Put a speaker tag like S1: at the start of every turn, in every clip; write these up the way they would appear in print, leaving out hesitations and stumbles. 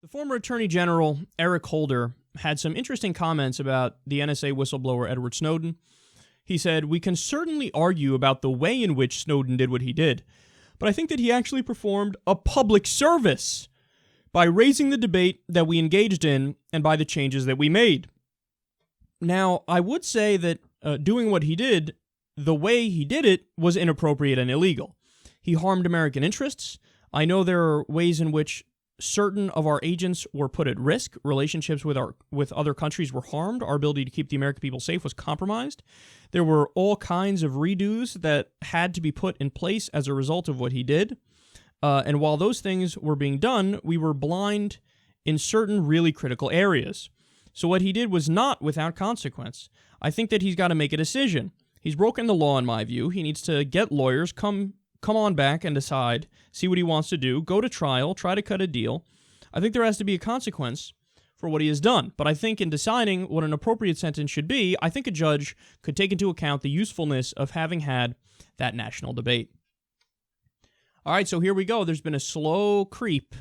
S1: The former Attorney General, Eric Holder, had some interesting comments about the NSA whistleblower Edward Snowden. He said, "We can certainly argue about the way in which Snowden did what he did, but I think that he actually performed a public service by raising the debate that we engaged in and by the changes that we made." Now, I would say that doing what he did, the way he did it, was inappropriate and illegal. He harmed American interests. I know there are ways in which certain of our agents were put at risk. Relationships with other countries were harmed. Our ability to keep the American people safe was compromised. There were all kinds of redos that had to be put in place as a result of what he did. And while those things were being done, we were blind in certain really critical areas. So what he did was not without consequence. I think that he's got to make a decision. He's broken the law, in my view. He needs to get lawyers, come on back and decide, see what he wants to do, go to trial, try to cut a deal. I think there has to be a consequence for what he has done. But I think in deciding what an appropriate sentence should be, I think a judge could take into account the usefulness of having had that national debate. All right, so here we go. There's been a slow creep,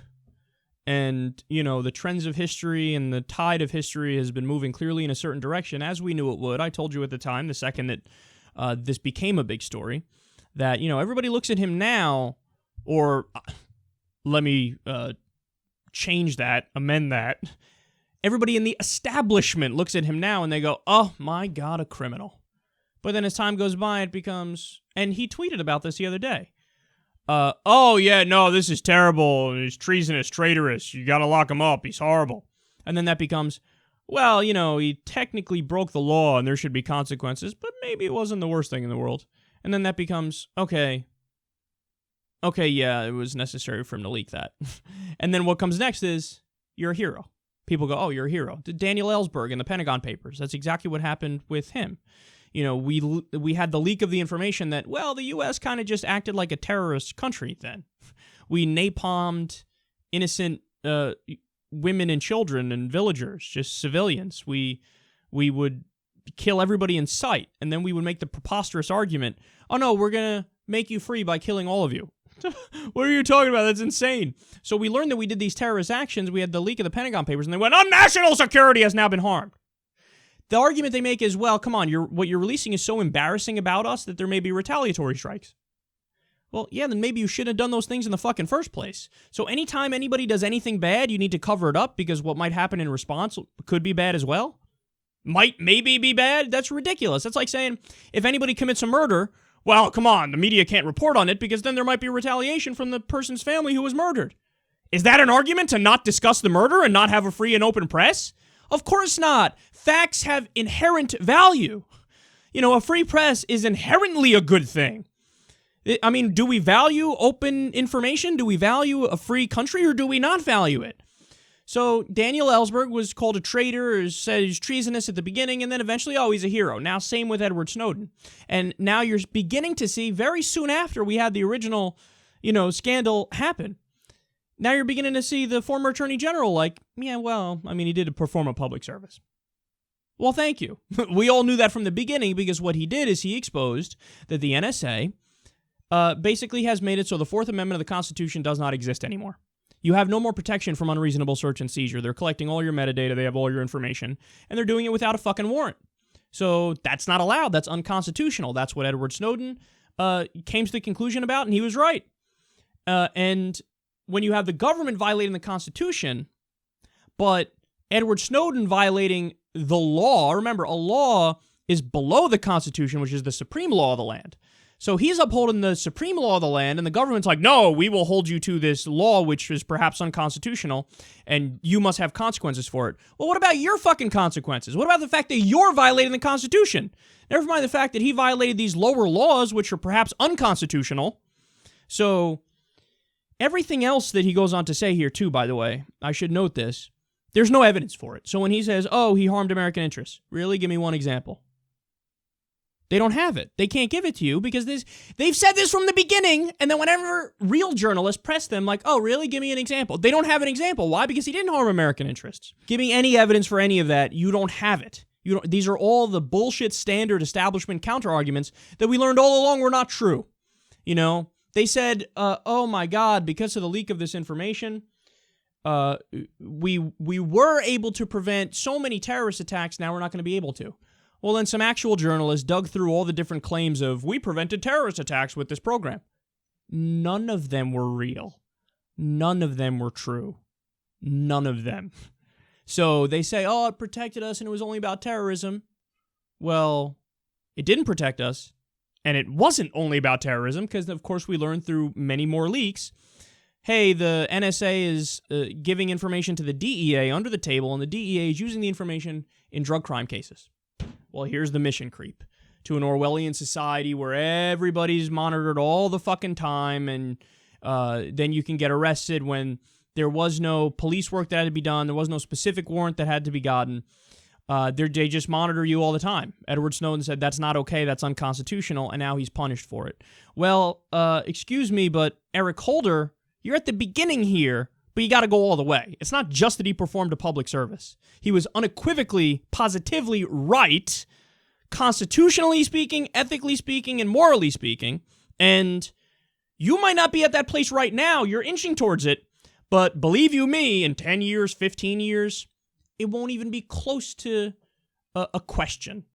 S1: and, the trends of history and the tide of history has been moving clearly in a certain direction, as we knew it would. I told you at the time, the second that this became a big story, that, everybody looks at him now, or let me change that, amend that. Everybody in the establishment looks at him now and they go, "Oh my God, a criminal." But then as time goes by, it becomes, and he tweeted about this the other day. "Oh yeah, no, this is terrible. He's treasonous, traitorous. You gotta lock him up. He's horrible." And then that becomes, well, he technically broke the law and there should be consequences, but maybe it wasn't the worst thing in the world. And then that becomes, okay, yeah, it was necessary for him to leak that. And then what comes next is, you're a hero. People go, "Oh, you're a hero." Daniel Ellsberg in the Pentagon Papers, that's exactly what happened with him. We had the leak of the information that, well, the U.S. kind of just acted like a terrorist country then. We napalmed innocent women and children and villagers, just civilians. We would kill everybody in sight, and then we would make the preposterous argument, "Oh no, we're going to make you free by killing all of you." What are you talking about? That's insane. So we learned that we did these terrorist actions. We had the leak of the Pentagon Papers, and they went, "Oh, national security has now been harmed." The argument they make is, well, come on, what you're releasing is so embarrassing about us that there may be retaliatory strikes. Well, yeah, then maybe you shouldn't have done those things in the fucking first place. So anytime anybody does anything bad, you need to cover it up because what might happen in response could be bad as well. Maybe be bad? That's ridiculous. That's like saying, if anybody commits a murder, well, come on, the media can't report on it because then there might be retaliation from the person's family who was murdered. Is that an argument to not discuss the murder and not have a free and open press? Of course not. Facts have inherent value. A free press is inherently a good thing. I mean, do we value open information? Do we value a free country, or do we not value it? So Daniel Ellsberg was called a traitor, or said he's treasonous at the beginning, and then eventually, he's a hero. Now, same with Edward Snowden. And now you're beginning to see, very soon after we had the original, scandal happen, now you're beginning to see the former Attorney General he did perform a public service. Well, thank you. We all knew that from the beginning because what he did is he exposed that the NSA basically has made it so the Fourth Amendment of the Constitution does not exist anymore. You have no more protection from unreasonable search and seizure. They're collecting all your metadata. They have all your information. And they're doing it without a fucking warrant. So that's not allowed. That's unconstitutional. That's what Edward Snowden came to the conclusion about, and he was right. And when you have the government violating the Constitution, but Edward Snowden violating the law, remember, a law is below the Constitution, which is the supreme law of the land. So he's upholding the supreme law of the land, and the government's like, "No, we will hold you to this law, which is perhaps unconstitutional, and you must have consequences for it." Well, what about your fucking consequences? What about the fact that you're violating the Constitution? Never mind the fact that he violated these lower laws, which are perhaps unconstitutional. So everything else that he goes on to say here, too, by the way, I should note this, there's no evidence for it. So when he says, he harmed American interests, really? Give me one example. They don't have it. They can't give it to you because they've said this from the beginning, and then whenever real journalists press them, like, "Oh, really? Give me an example." They don't have an example. Why? Because he didn't harm American interests. Give me any evidence for any of that. You don't have it. These are all the bullshit standard establishment counter-arguments that we learned all along were not true. They said, "Oh my God, because of the leak of this information, we were able to prevent so many terrorist attacks, now we're not going to be able to. Well, then some actual journalists dug through all the different claims of, we prevented terrorist attacks with this program. None of them were real. None of them were true. None of them. So they say, oh, it protected us and it was only about terrorism. Well, it didn't protect us. And it wasn't only about terrorism because, of course, we learned through many more leaks. Hey, the NSA is giving information to the DEA under the table, and the DEA is using the information in drug crime cases. Well, here's the mission creep. To an Orwellian society where everybody's monitored all the fucking time, and then you can get arrested when there was no police work that had to be done, there was no specific warrant that had to be gotten. They just monitor you all the time. Edward Snowden said that's not okay, that's unconstitutional, and now he's punished for it. Well, excuse me, but Eric Holder, you're at the beginning here, but you got to go all the way. It's not just that he performed a public service. He was unequivocally, positively right, constitutionally speaking, ethically speaking, and morally speaking, and you might not be at that place right now. You're inching towards it, but believe you me, in 10 years, 15 years, it won't even be close to a question.